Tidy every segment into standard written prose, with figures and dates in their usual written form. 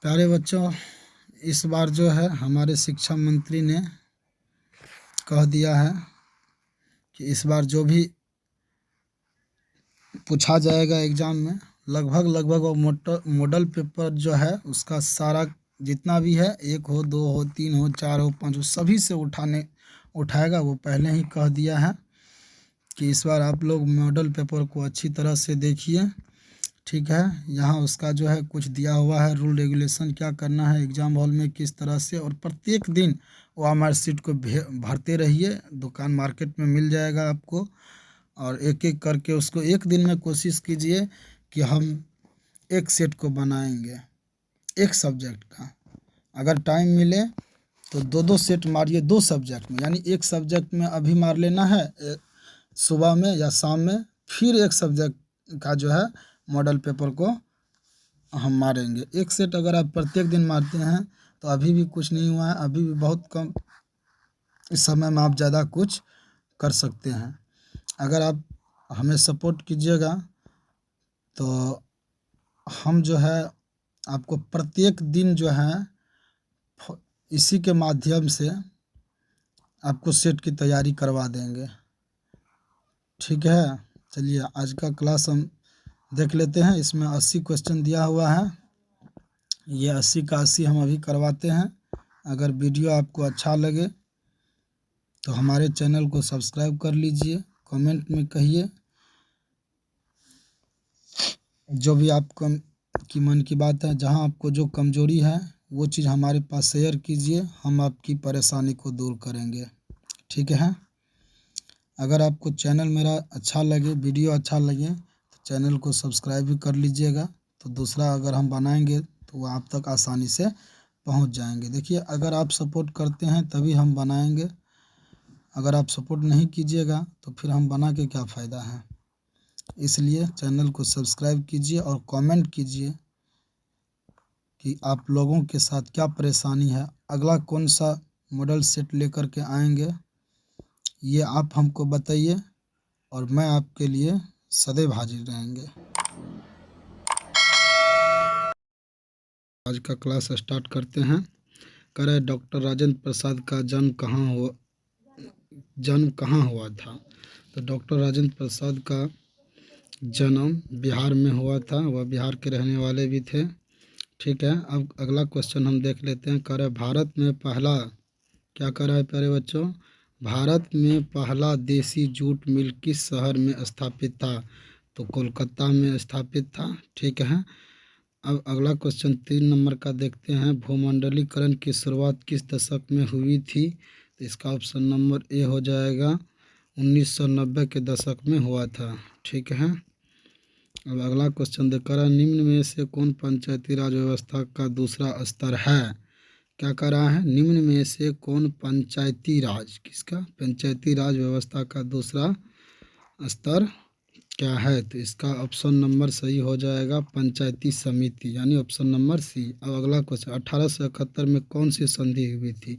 प्यारे बच्चों, इस बार जो है हमारे शिक्षा मंत्री ने कह दिया है कि इस बार जो भी पूछा जाएगा एग्ज़ाम में लगभग वो मॉडल पेपर जो है उसका सारा जितना भी है, 1 हो 2 हो 3 हो 4 हो 5 हो, सभी से उठाएगा। वो पहले ही कह दिया है कि इस बार आप लोग मॉडल पेपर को अच्छी तरह से देखिए। ठीक है, यहाँ उसका जो है कुछ दिया हुआ है रूल रेगुलेशन, क्या करना है एग्ज़ाम हॉल में किस तरह से, और प्रत्येक दिन वो हमारे सीट को भरते रहिए। दुकान मार्केट में मिल जाएगा आपको, और एक एक करके उसको एक दिन में कोशिश कीजिए कि हम एक सेट को बनाएंगे एक सब्जेक्ट का। अगर टाइम मिले तो 2-2 सेट मारिए 2 सब्जेक्ट में, यानी एक सब्जेक्ट में अभी मार लेना है सुबह में या शाम में, फिर एक सब्जेक्ट का जो है मॉडल पेपर को हम मारेंगे। एक सेट अगर आप प्रत्येक दिन मारते हैं तो अभी भी कुछ नहीं हुआ है, अभी भी बहुत कम इस समय में आप ज़्यादा कुछ कर सकते हैं। अगर आप हमें सपोर्ट कीजिएगा तो हम जो है आपको प्रत्येक दिन जो है इसी के माध्यम से आपको सेट की तैयारी करवा देंगे। ठीक है, चलिए आज का क्लास हम देख लेते हैं। इसमें 80 क्वेश्चन दिया हुआ है, ये 80 का 80 हम अभी करवाते हैं। अगर वीडियो आपको अच्छा लगे तो हमारे चैनल को सब्सक्राइब कर लीजिए, कमेंट में कहिए जो भी आपको की मन की बात है, जहां आपको जो कमजोरी है वो चीज़ हमारे पास शेयर कीजिए, हम आपकी परेशानी को दूर करेंगे। ठीक है, अगर आपको चैनल मेरा अच्छा लगे, वीडियो अच्छा लगे तो चैनल को सब्सक्राइब भी कर लीजिएगा, तो दूसरा अगर हम बनाएंगे तो वो आप तक आसानी से पहुंच जाएंगे। देखिए, अगर आप सपोर्ट करते हैं तभी हम बनाएंगे, अगर आप सपोर्ट नहीं कीजिएगा तो फिर हम बना के क्या फ़ायदा है। इसलिए चैनल को सब्सक्राइब कीजिए और कमेंट कीजिए कि आप लोगों के साथ क्या परेशानी है, अगला कौन सा मॉडल सेट लेकर के आएंगे, ये आप हमको बताइए और मैं आपके लिए सदैव हाजिर रहेंगे। आज का क्लास स्टार्ट करते हैं। करें डॉक्टर राजेंद्र प्रसाद का जन्म कहाँ हुआ था। तो डॉक्टर राजेंद्र प्रसाद का जन्म बिहार में हुआ था, वह बिहार के रहने वाले भी थे। ठीक है, अब अगला क्वेश्चन हम देख लेते हैं। करें भारत में पहला, क्या कर रहा है प्यारे बच्चों, भारत में पहला देसी जूट मिल किस शहर में स्थापित था। तो कोलकाता में स्थापित था। ठीक है, अब अगला क्वेश्चन 3 नंबर का देखते हैं। भूमंडलीकरण की शुरुआत किस दशक में हुई थी। तो इसका ऑप्शन नंबर ए हो जाएगा, 1990 के दशक में हुआ था। ठीक है, अब अगला क्वेश्चन देखकर, निम्न में से कौन पंचायती राज व्यवस्था का दूसरा स्तर है। क्या कर रहा है, निम्न में से कौन पंचायती राज, किसका, पंचायती राज व्यवस्था का दूसरा स्तर क्या है। तो इसका ऑप्शन नंबर सही हो जाएगा पंचायती समिति, यानी ऑप्शन नंबर सी। अब अगला क्वेश्चन, 1871 में कौन सी संधि हुई थी।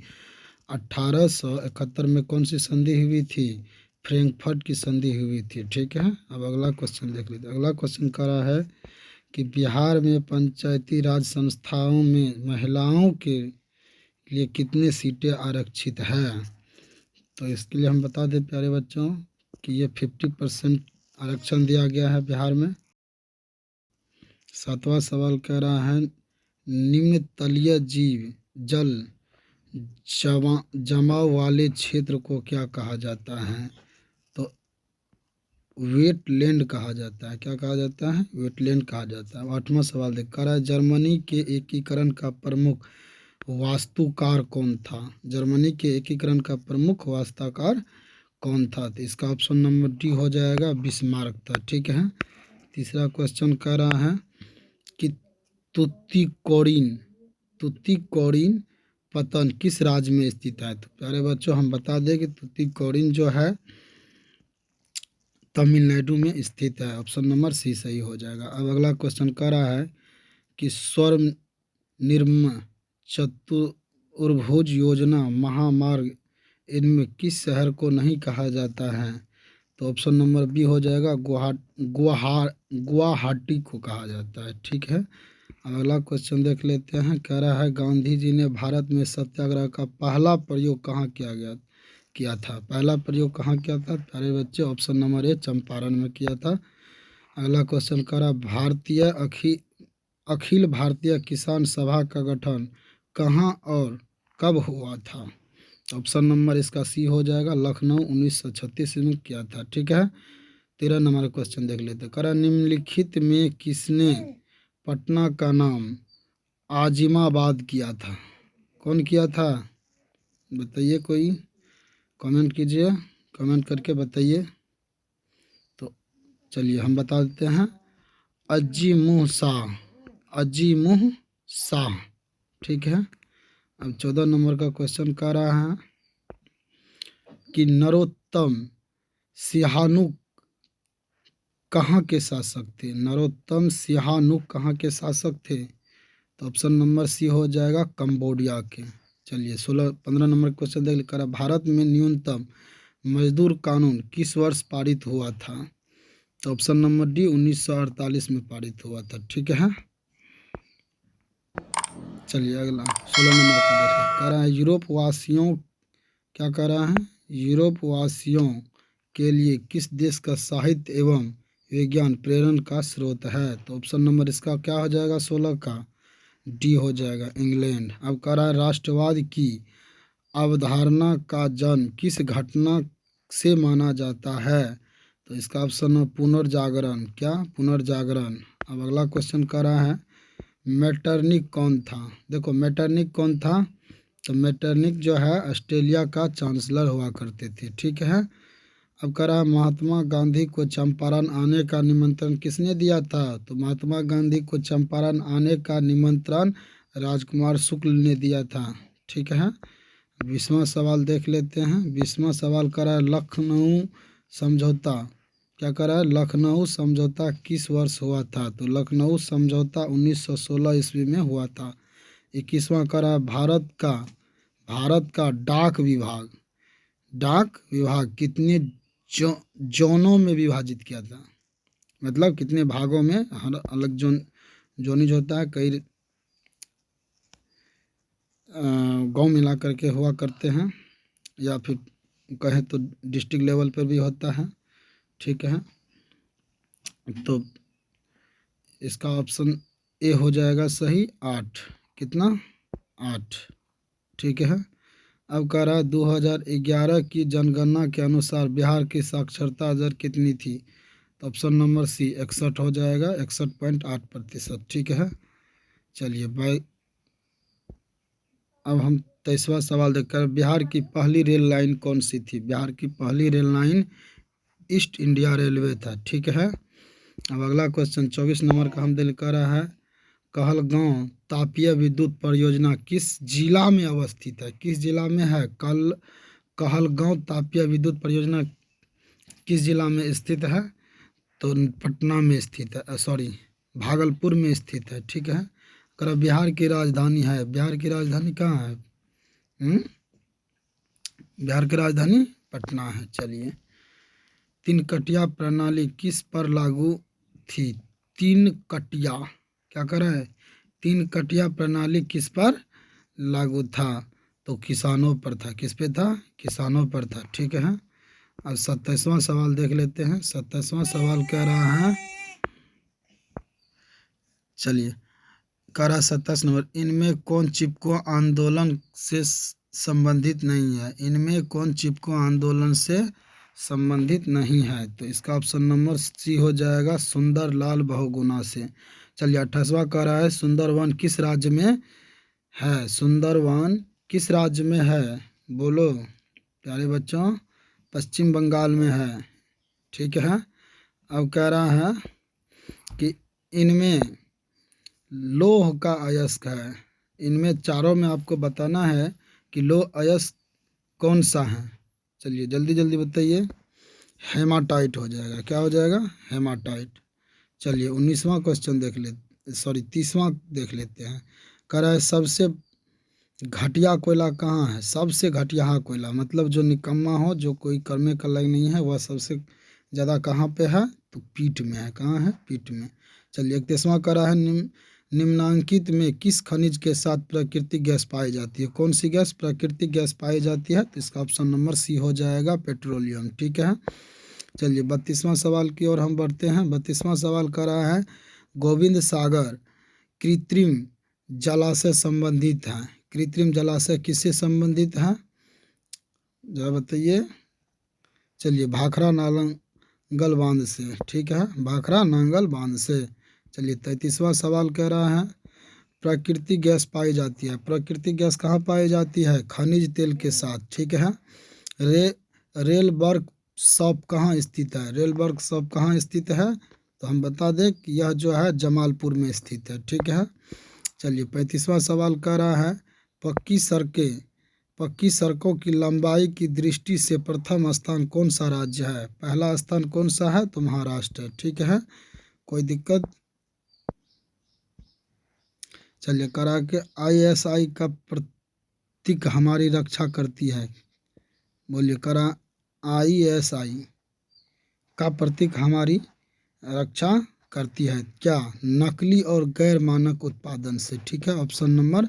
1871 में कौन सी संधि हुई थी, फ्रैंकफर्ट की संधि हुई थी। ठीक है, अब अगला क्वेश्चन देख लीजिए। अगला क्वेश्चन कह रहा है कि बिहार में पंचायती राज संस्थाओं में महिलाओं के लिए कितने सीटें आरक्षित है। तो इसके लिए हम बता दें प्यारे बच्चों कि ये 50% आरक्षण दिया गया है बिहार में। 7वां सवाल कह रहा है, निम्न तलीय जीव जल जमाव वाले क्षेत्र को क्या कहा जाता है। तो वेटलैंड कहा जाता है। क्या कहा जाता है, वेटलैंड कहा जाता है। 8वां सवाल देख कर है, जर्मनी के एकीकरण का प्रमुख वास्तुकार कौन था। जर्मनी के एकीकरण का प्रमुख वास्तुकार कौन था। तो इसका ऑप्शन नंबर डी हो जाएगा, बिस्मार्क था। ठीक है, तीसरा क्वेश्चन कह रहा है कि तुतीकोरिन पतन किस राज्य में स्थित है। तो प्यारे बच्चों हम बता दें कि तुतीकोरिन जो है तमिलनाडु में स्थित है। ऑप्शन नंबर सी सही हो जाएगा। अब अगला क्वेश्चन कह रहा है कि स्वर्ण निर्म चतुर्भुज योजना महामार्ग, इनमें किस शहर को नहीं कहा जाता है। तो ऑप्शन नंबर बी हो जाएगा, गुवाहाटी को कहा जाता है। ठीक है, अब अगला क्वेश्चन देख लेते हैं। कह रहा है गांधी जी ने भारत में सत्याग्रह का पहला प्रयोग कहाँ किया था। पहला प्रयोग कहाँ किया था प्यारे बच्चे? ऑप्शन नंबर ए चंपारण में किया था। अगला क्वेश्चन कह रहा भारतीय अखिल भारतीय किसान सभा का गठन कहाँ और कब हुआ था। ऑप्शन नंबर इसका सी हो जाएगा, लखनऊ 1936 में किया था। ठीक है। 13 नंबर का क्वेश्चन देख लेते हैं। करा निम्नलिखित में किसने पटना का नाम आजिमाबाद किया था। कौन किया था बताइए, कोई कमेंट कीजिए, कमेंट करके बताइए। तो चलिए हम बता देते हैं, अजीमुह शाह, अजीमुह शाह। ठीक है। अब 14 नंबर का क्वेश्चन कर रहा है कि नरोत्तम सिहानुक कहाँ के शासक थे। नरोत्तम सिहानुक कहाँ के शासक थे। तो ऑप्शन नंबर सी हो जाएगा, कंबोडिया के। चलिए 15 नंबर क्वेश्चन देख कर भारत में न्यूनतम मजदूर कानून किस वर्ष पारित हुआ था। तो ऑप्शन नंबर डी 1948 में पारित हुआ था। ठीक है। चलिए अगला 16 नंबर का देख कह रहा है यूरोप वासियों, क्या कह रहा है, यूरोप वासियों के लिए किस देश का साहित्य एवं विज्ञान प्रेरण का स्रोत है। तो ऑप्शन नंबर इसका क्या हो जाएगा 16 का डी हो जाएगा, इंग्लैंड। अब कह रहा है राष्ट्रवाद की अवधारणा का जन्म किस घटना से माना जाता है। तो इसका ऑप्शन है पुनर्जागरण। क्या पुनर्जागरण। अब अगला क्वेश्चन कर रहा है मेटरनिक कौन था। देखो मेटरनिक कौन था, तो मेटरनिक जो है ऑस्ट्रेलिया का चांसलर हुआ करते थे। ठीक है। अब कह रहा है महात्मा गांधी को चंपारण आने का निमंत्रण किसने दिया था। तो महात्मा गांधी को चंपारण आने का निमंत्रण राजकुमार शुक्ल ने दिया था। ठीक है। 20वां सवाल देख लेते हैं। 20वां सवाल कह रहा है लखनऊ समझौता, क्या कह रहा है, लखनऊ समझौता किस वर्ष हुआ था। तो लखनऊ समझौता 1916 ईस्वी में हुआ था। 21वां कह रहा है भारत का डाक विभाग कितने जोनों में विभाजित किया था। मतलब कितने भागों में, हर अलग जोनिज होता है, कई गांव मिला करके हुआ करते हैं, या फिर कहें तो डिस्ट्रिक्ट लेवल पर भी होता है। ठीक है। तो इसका ऑप्शन ए हो जाएगा सही 8। कितना 8। ठीक है। अब कह रहा है 2011 की जनगणना के अनुसार बिहार की साक्षरता दर कितनी थी। तो ऑप्शन नंबर सी 61 हो जाएगा, 61.8%। ठीक है। चलिए अब हम 23वां सवाल देखकर बिहार की पहली रेल लाइन कौन सी थी। बिहार की पहली rail line east India railway था। ठीक है। अब अगला क्वेश्चन 24 नंबर का हम दिल कर रहा है कहलगांव तापीय विद्युत परियोजना किस जिला में अवस्थित है। किस जिला में है कहलगांव तापीय विद्युत परियोजना किस जिला में स्थित है। तो पटना में स्थित है, सॉरी भागलपुर में स्थित है। ठीक है। अगर बिहार की राजधानी है, बिहार की राजधानी कहाँ है, बिहार की राजधानी पटना है। चलिए तीन कटिया प्रणाली किस पर लागू थी। तीन कटिया, क्या कर रहा है, तीन कटिया प्रणाली किस पर लागू था। तो किसानों पर था। किस पे था, किसानों पर था। ठीक है। अब 27वां सवाल देख लेते हैं। 27वां सवाल कह रहा है, चलिए कह रहा 27 नंबर इनमें कौन चिपको आंदोलन से संबंधित नहीं है। इनमें कौन चिपको आंदोलन से संबंधित नहीं है। तो इसका ऑप्शन नंबर सी हो जाएगा, सुंदरलाल बहुगुणा से। चलिए 28वां कह रहा है सुंदरवन किस राज्य में है। सुंदरवन किस राज्य में है, बोलो प्यारे बच्चों, पश्चिम बंगाल में है। ठीक है। अब कह रहा है कि इनमें लौह का अयस्क है। इनमें चारों में आपको बताना है कि लौह अयस्क कौन सा है। चलिए जल्दी जल्दी बताइए। हेमाटाइट हो जाएगा। क्या हो जाएगा, हेमाटाइट। चलिए 19वां क्वेश्चन देख ले, सॉरी 30वां देख लेते हैं। कह रहा है सबसे घटिया कोयला कहाँ है। सबसे घटिया कोयला मतलब जो निकम्मा हो, जो कोई करने का लायक नहीं है, वह सबसे ज़्यादा कहाँ पे है, तो पीठ में है। कहाँ है, पीठ में। चलिए 31वां कह रहा है निम्नांकित में किस खनिज के साथ प्राकृतिक गैस पाई जाती है? कौन सी गैस प्राकृतिक गैस पाई जाती है? तो इसका ऑप्शन नंबर सी हो जाएगा, पेट्रोलियम। ठीक है, चलिए 32वां सवाल की ओर हम बढ़ते हैं। 32वां सवाल कर रहा है, गोविंद सागर कृत्रिम जलाशय संबंधित है। कृत्रिम जलाशय किससे संबंधित है, जरा बताइए। चलिए भाखड़ा नांगल बांध से। ठीक है, भाखड़ा नांगल बांध से। चलिए 33वां सवाल कह रहा है, प्राकृतिक गैस पाई जाती है। प्राकृतिक गैस कहाँ पाई जाती है? खनिज तेल के साथ। ठीक है, रे रेल वर्कशॉप कहाँ स्थित है? रेल वर्कशॉप कहाँ स्थित है? तो हम बता दें कि यह जो है जमालपुर में स्थित है। ठीक है, चलिए 35वां सवाल कह रहा है, पक्की सड़कों की लंबाई की दृष्टि से प्रथम स्थान कौन सा राज्य है? पहला स्थान कौन सा है? तो महाराष्ट्र है। ठीक है, कोई दिक्कत? चलिए करा के ISI का प्रतीक हमारी रक्षा करती है। बोलिए, करा ISI का प्रतीक हमारी रक्षा करती है क्या? नकली और गैर मानक उत्पादन से। ठीक है, ऑप्शन नंबर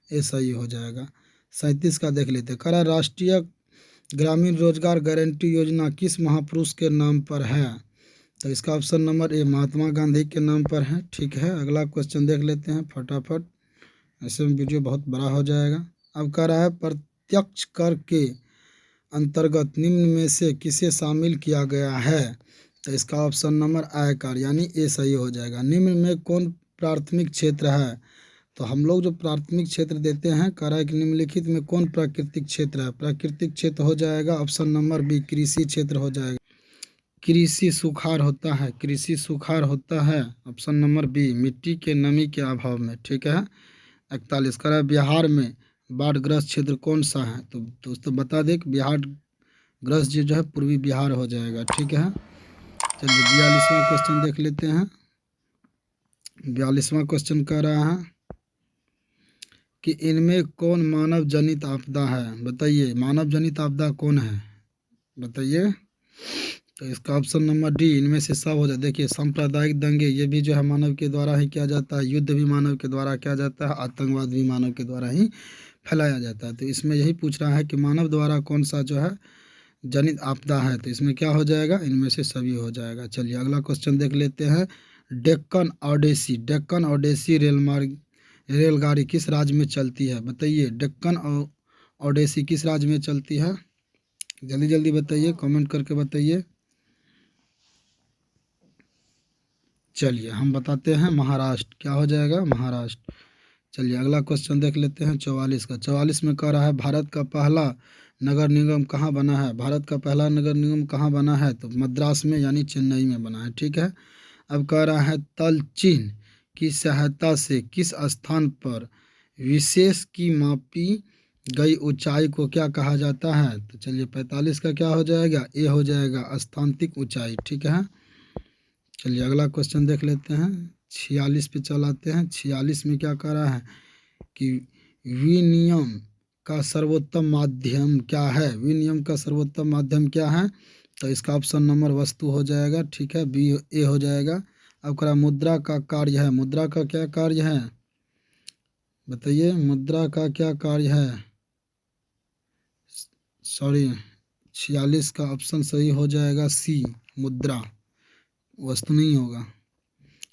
ए सही हो जाएगा। 37 का देख लेते हैं। करा राष्ट्रीय ग्रामीण रोजगार गारंटी योजना किस महापुरुष के नाम पर है? तो इसका option number A Mahatma Gandhi के नाम पर है। ठीक है, अगला क्वेश्चन देख लेते हैं फटाफट, ऐसे में वीडियो बहुत बड़ा हो जाएगा। अब कह रहा है, प्रत्यक्ष कर के अंतर्गत निम्न में से किसे शामिल किया गया है? तो इसका ऑप्शन नंबर आयकर यानी ए सही हो जाएगा। निम्न में कौन प्राथमिक क्षेत्र है? तो हम लोग जो प्राथमिक क्षेत्र देते हैं, कह रहा है कि निम्नलिखित में कौन प्राकृतिक क्षेत्र है? प्राकृतिक क्षेत्र हो जाएगा ऑप्शन नंबर बी, कृषि क्षेत्र हो जाएगा। कृषि सुखाड़ होता है, कृषि सुखाड़ होता है, ऑप्शन नंबर बी, मिट्टी के नमी के अभाव में। ठीक है, 41 कह रहा है, बिहार में बाढ़ग्रस्त क्षेत्र कौन सा है? तो दोस्तों बता दें कि बिहार ग्रस्त जो है पूर्वी बिहार हो जाएगा। ठीक है, चलिए 42वां क्वेश्चन देख लेते हैं। 42वां क्वेश्चन कह रहा है कि इनमें कौन मानव जनित आपदा है? बताइए, मानव जनित आपदा कौन है, बताइए। तो इसका ऑप्शन नंबर डी, इनमें से सब हो जाए। देखिए, सांप्रदायिक दंगे ये भी जो है मानव के द्वारा ही किया जाता है, युद्ध भी मानव के द्वारा किया जाता है, आतंकवाद भी मानव के द्वारा ही फैलाया जाता है। तो इसमें यही पूछ रहा है कि मानव द्वारा कौन सा जो है जनित आपदा है? तो इसमें क्या हो जाएगा? इनमें से सभी हो जाएगा। चलिए अगला क्वेश्चन देख लेते हैं। डेक्कन ओडेसी रेलगाड़ी किस राज्य में चलती है? बताइए, डेक्कन ओडेसी किस राज्य में चलती है? जल्दी जल्दी बताइए, कमेंट करके बताइए। चलिए हम बताते हैं, महाराष्ट्र। क्या हो जाएगा? महाराष्ट्र। चलिए अगला क्वेश्चन देख लेते हैं 44 का। 44 में कह रहा है, भारत का पहला नगर निगम कहाँ बना है? भारत का पहला नगर निगम कहाँ बना है? तो मद्रास में यानी चेन्नई में बना है। ठीक है, अब कह रहा है, तल चिन्ह की सहायता से किस स्थान पर विशेष की मापी गई ऊंचाई को क्या कहा जाता है? तो चलिए 45 का क्या हो जाएगा? ए हो जाएगा, स्थानिक ऊंचाई। ठीक है, चलिए अगला क्वेश्चन देख लेते हैं। 46 पे चलाते हैं। 46 में क्या कह रहा है कि विनिमय का सर्वोत्तम माध्यम क्या है? विनिमय का सर्वोत्तम माध्यम क्या है? तो इसका ऑप्शन नंबर वस्तु हो जाएगा। ठीक है, बी ए हो जाएगा। अब कह रहा मुद्रा का कार्य है। मुद्रा का क्या कार्य है? बताइए, मुद्रा का क्या कार्य है? सॉरी, 46 का ऑप्शन सही हो जाएगा सी, मुद्रा, वस्तु नहीं होगा।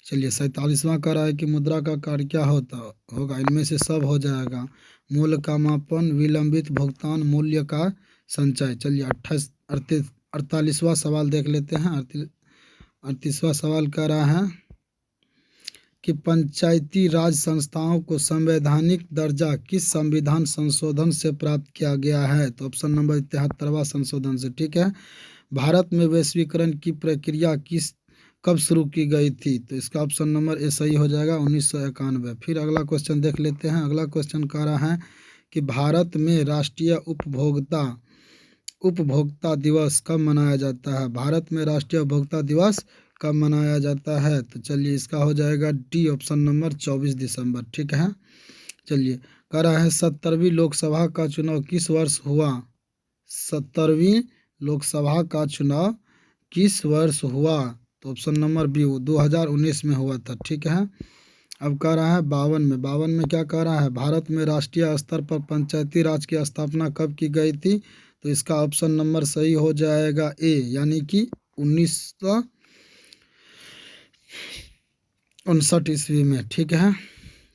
चलिए 47वां कह रहा है कि मुद्रा का कार्य क्या होगा? इनमें से सब हो जाएगा। मूल्य का मापन, विलंबित भुगतान, मूल्य का संचय। चलिए 48वां सवाल देख लेते हैं। 38वां सवाल कह रहा है कि पंचायती राज संस्थाओं को संवैधानिक दर्जा किस संविधान संशोधन से प्राप्त किया गया है? तो ऑप्शन नंबर 73वां संशोधन से। ठीक है, भारत में वैश्वीकरण की प्रक्रिया कब शुरू की गई थी? तो इसका ऑप्शन नंबर ए सही हो जाएगा, 1991। फिर अगला क्वेश्चन देख लेते हैं। अगला क्वेश्चन कह रहा है कि भारत में राष्ट्रीय उपभोक्ता दिवस कब मनाया जाता है? भारत में राष्ट्रीय उपभोक्ता दिवस कब मनाया जाता है? तो चलिए इसका हो जाएगा डी, ऑप्शन नंबर 24 दिसंबर। ठीक है, चलिए कह रहा है 70वीं लोकसभा का चुनाव किस वर्ष हुआ? 70वीं लोकसभा का चुनाव किस वर्ष हुआ? तो ऑप्शन नंबर बी, 2019 में हुआ था। ठीक है, अब कह रहा है 52 में, 52 में क्या कह रहा है, भारत में राष्ट्रीय स्तर पर पंचायती राज की स्थापना कब की गई थी? तो इसका ऑप्शन नंबर सही हो जाएगा ए, यानी कि 1959 ईस्वी में। ठीक है,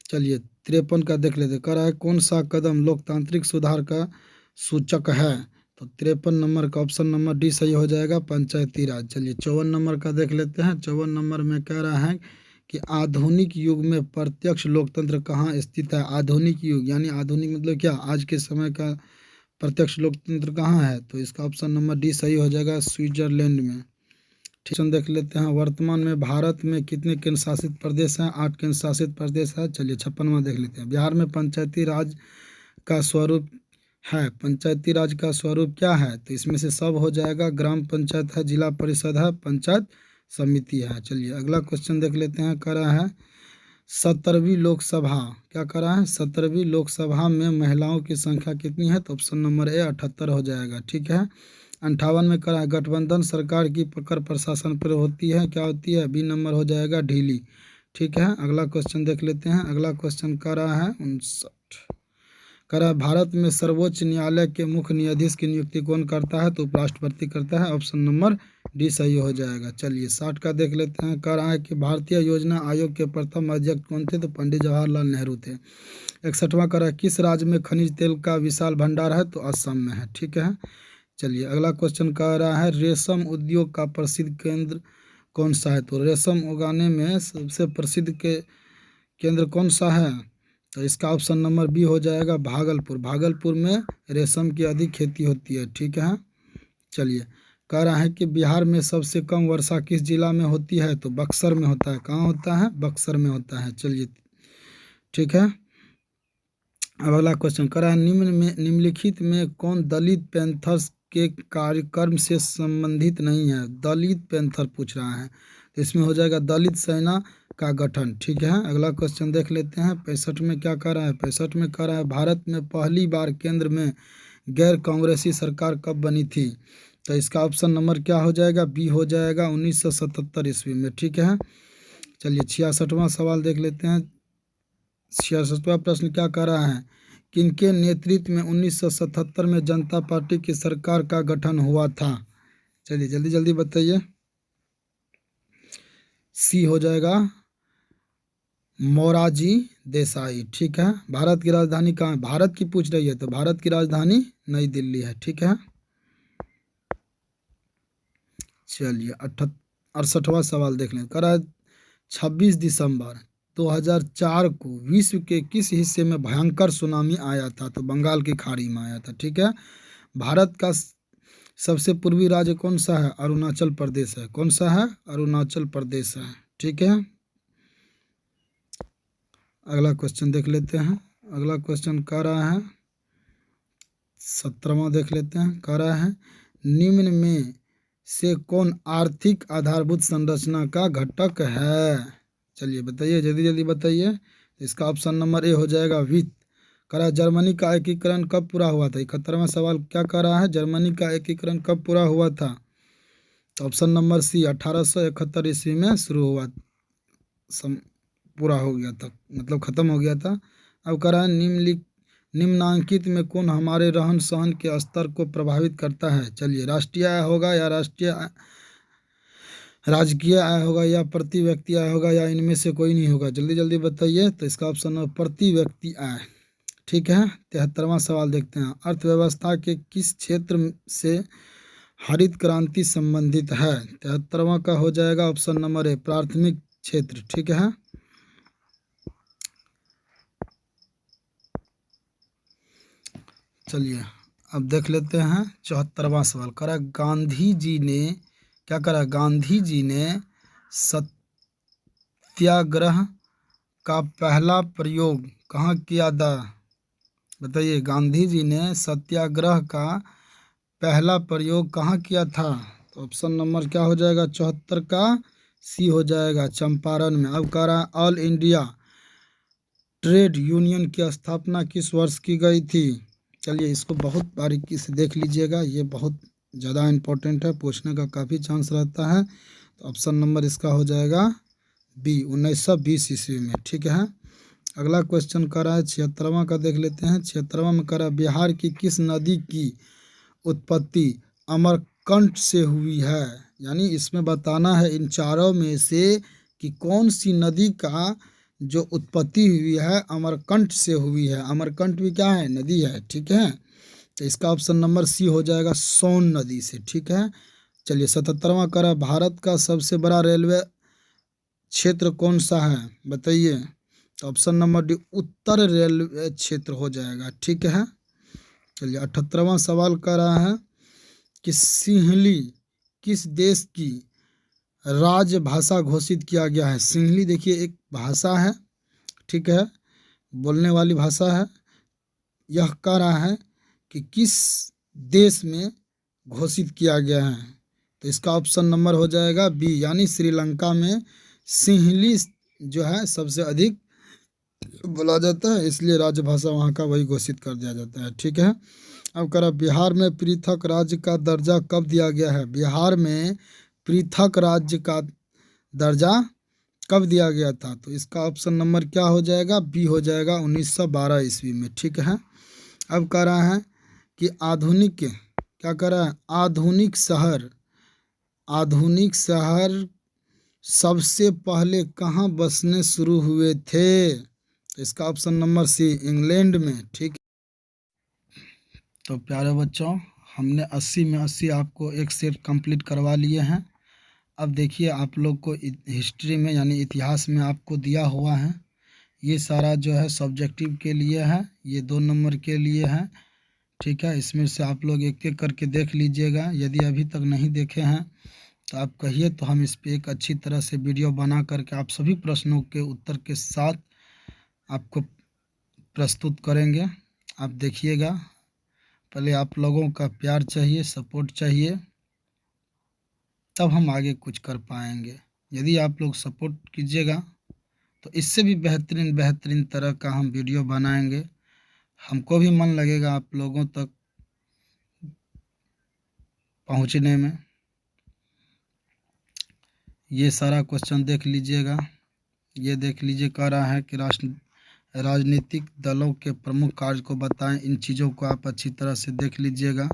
चलिए 53 का देख लेते। कह रहा है कौन सा कदम लोकतांत्रिक सुधार का सूचक है? तो 53 नंबर का ऑप्शन नंबर डी सही हो जाएगा, पंचायती राज। चलिए 54 नंबर का देख लेते हैं। 54 नंबर में कह रहा है कि आधुनिक युग में प्रत्यक्ष लोकतंत्र कहाँ स्थित है? आधुनिक युग यानी आधुनिक मतलब क्या, आज के समय का प्रत्यक्ष लोकतंत्र कहाँ है? तो इसका ऑप्शन नंबर डी सही हो जाएगा, स्विट्जरलैंड में। ठीक है, देख लेते हैं वर्तमान में भारत में कितने केंद्र शासित प्रदेश हैं? 8 केंद्र शासित प्रदेश है। चलिए 56वां देख लेते हैं। बिहार में पंचायती राज का स्वरूप है, पंचायती राज का स्वरूप क्या है? तो इसमें से सब हो जाएगा, ग्राम पंचायत है, जिला परिषद है, पंचायत समिति है। चलिए अगला क्वेश्चन देख लेते हैं। कह रहा है 17वीं लोकसभा, क्या कह रहा है, 17वीं लोकसभा में महिलाओं की संख्या कितनी है? तो ऑप्शन नंबर ए 78 हो जाएगा। ठीक है, 58 में कह रहा है गठबंधन सरकार की पकड़ प्रशासन पर होती है, क्या होती है? बी नंबर हो जाएगा, ढीली। ठीक है, अगला क्वेश्चन देख लेते हैं। अगला क्वेश्चन कह रहा है 59, कह रहा है भारत में सर्वोच्च न्यायालय के मुख्य न्यायाधीश की नियुक्ति कौन करता है? तो उपराष्ट्रपति करता है, ऑप्शन नंबर डी सही हो जाएगा। चलिए 60 का देख लेते हैं। कह रहा है कि भारतीय योजना आयोग के प्रथम अध्यक्ष कौन थे? तो पंडित जवाहरलाल नेहरू थे। 61वां कह रहा है किस राज्य में खनिज तेल का विशाल भंडार है? तो असम में है। ठीक है, चलिए अगला क्वेश्चन कह रहा है रेशम उद्योग का प्रसिद्ध केंद्र कौन सा है? तो रेशम उगाने में सबसे प्रसिद्ध के केंद्र कौन सा है? तो इसका ऑप्शन नंबर बी हो जाएगा, भागलपुर। भागलपुर में रेशम की अधिक खेती होती है। ठीक है, चलिए कह रहा है कि बिहार में सबसे कम वर्षा किस जिला में होती है? तो बक्सर में होता है। कहाँ होता है? बक्सर में होता है। चलिए ठीक है, अब अगला क्वेश्चन कह रहा है निम्नलिखित में कौन दलित पैंथर्स के कार्यक्रम से संबंधित नहीं है? दलित पैंथर पूछ रहा है, तो इसमें हो जाएगा दलित सेना का गठन। ठीक है, अगला क्वेश्चन देख लेते हैं। 65 में क्या कह रहा है? 65 में कह रहा है भारत में पहली बार केंद्र में गैर कांग्रेसी सरकार कब बनी थी? तो इसका ऑप्शन नंबर क्या हो जाएगा? बी हो जाएगा, 1977 ईस्वी में। ठीक है, चलिए 66वां सवाल देख लेते हैं। 66वां प्रश्न क्या कह रहा है, किनके नेतृत्व में 1977 में जनता पार्टी की सरकार का गठन हुआ था? चलिए जल्दी जल्दी बताइए। सी हो जाएगा, मोरारजी देसाई। ठीक है, भारत की राजधानी कहाँ है? भारत की पूछ रही है, तो भारत की राजधानी नई दिल्ली है। ठीक है, चलिए 68वां सवाल देख लें। कह रहा है 26 दिसंबर 2004 को विश्व के किस हिस्से में भयंकर सुनामी आया था? तो बंगाल की खाड़ी में आया था। ठीक है, भारत का सबसे पूर्वी राज्य कौन सा है? अरुणाचल प्रदेश है। कौन सा है? अरुणाचल प्रदेश है। ठीक है, अगला क्वेश्चन देख लेते हैं। अगला क्वेश्चन कह रहा है 17वां देख लेते हैं। कह रहा है निम्न में से कौन आर्थिक आधारभूत संरचना का घटक है? चलिए बताइए, जल्दी जल्दी बताइए। इसका ऑप्शन नंबर ए हो जाएगा, वित्त। कह रहा है जर्मनी का एकीकरण कब पूरा हुआ था? 71वां सवाल क्या कह रहा है, जर्मनी का एकीकरण कब पूरा हुआ था? तो ऑप्शन नंबर सी 1871 ईस्वी में शुरू हुआ, पूरा हो गया था, मतलब ख़त्म हो गया था। अब कह रहा है निम्नांकित में कौन हमारे रहन सहन के स्तर को प्रभावित करता है? चलिए राष्ट्रीय आय होगा या राजकीय आय होगा या प्रति व्यक्ति आय होगा या इनमें से कोई नहीं होगा? जल्दी जल्दी बताइए। तो इसका ऑप्शन है प्रति व्यक्ति आय। ठीक है, 73वां सवाल देखते हैं। अर्थव्यवस्था के किस क्षेत्र से हरित क्रांति संबंधित है? 73वां का हो जाएगा ऑप्शन नंबर ए, प्राथमिक क्षेत्र। ठीक है, चलिए अब देख लेते हैं 74वां सवाल। करा गांधी जी ने क्या करा, गांधी जी ने सत्याग्रह का पहला प्रयोग कहाँ किया था? बताइए, गांधी जी ने सत्याग्रह का पहला प्रयोग कहाँ किया था? तो ऑप्शन नंबर क्या हो जाएगा, 74 का सी हो जाएगा, चंपारण में। अब कह रहा है ऑल इंडिया ट्रेड यूनियन की स्थापना किस वर्ष की गई थी? चलिए इसको बहुत बारीकी से देख लीजिएगा, ये बहुत ज़्यादा इम्पोर्टेंट है, पूछने का काफ़ी चांस रहता है। तो ऑप्शन नंबर इसका हो जाएगा बी 1920 ईस्वी में। ठीक है। अगला क्वेश्चन कर रहा है 76वां का, देख लेते हैं। 76वां में कर रहा है बिहार की किस नदी की उत्पत्ति अमरकंटक से हुई है। यानी इसमें बताना है इन चारों में से कि कौन सी नदी का जो उत्पत्ति हुई है अमरकंटक से हुई है। अमरकंटक भी क्या है, नदी है। ठीक है। तो इसका ऑप्शन नंबर सी हो जाएगा, सोन नदी से। ठीक है। चलिए 77वां करा, भारत का सबसे बड़ा रेलवे क्षेत्र कौन सा है, बताइए। तो ऑप्शन नंबर डी, उत्तर रेलवे क्षेत्र हो जाएगा। ठीक है। चलिए 78वां सवाल कर रहा है कि सिंहली किस देश की राजभाषा घोषित किया गया है। सिंहली देखिए एक भाषा है। ठीक है। बोलने वाली भाषा है। यह कह रहा है कि किस देश में घोषित किया गया है। तो इसका ऑप्शन नंबर हो जाएगा बी, यानी श्रीलंका में सिंहली जो है सबसे अधिक बोला जाता है, इसलिए राजभाषा वहाँ का वही घोषित कर दिया जाता है। ठीक है। अब करा बिहार में पृथक राज्य का दर्जा कब दिया गया है। बिहार में पृथक राज्य का दर्जा कब दिया गया था। तो इसका ऑप्शन नंबर क्या हो जाएगा, बी हो जाएगा 1912 ईस्वी में। ठीक है। अब कह रहा है कि आधुनिक क्या कह रहा है, आधुनिक शहर सबसे पहले कहाँ बसने शुरू हुए थे। तो इसका ऑप्शन नंबर सी, इंग्लैंड में। ठीक। तो प्यारे बच्चों, हमने 80 में 80 आपको एक सेट कंप्लीट करवा लिए हैं। अब देखिए आप लोग को हिस्ट्री में यानी इतिहास में आपको दिया हुआ है, ये सारा जो है सब्जेक्टिव के लिए है, ये 2 नंबर के लिए है। ठीक है। इसमें से आप लोग एक एक करके देख लीजिएगा। यदि अभी तक नहीं देखे हैं तो आप कहिए, तो हम इस पे एक अच्छी तरह से वीडियो बना करके आप सभी प्रश्नों के उत्तर के साथ आपको प्रस्तुत करेंगे। आप देखिएगा। पहले आप लोगों का प्यार चाहिए, सपोर्ट चाहिए, तब हम आगे कुछ कर पाएंगे। यदि आप लोग सपोर्ट कीजिएगा तो इससे भी बेहतरीन तरह का हम वीडियो बनाएंगे। हमको भी मन लगेगा आप लोगों तक पहुंचने में। ये सारा क्वेश्चन देख लीजिएगा। ये देख लीजिए, कह रहा है कि राजनीतिक दलों के प्रमुख कार्य को बताएं। इन चीज़ों को आप अच्छी तरह से देख लीजिएगा।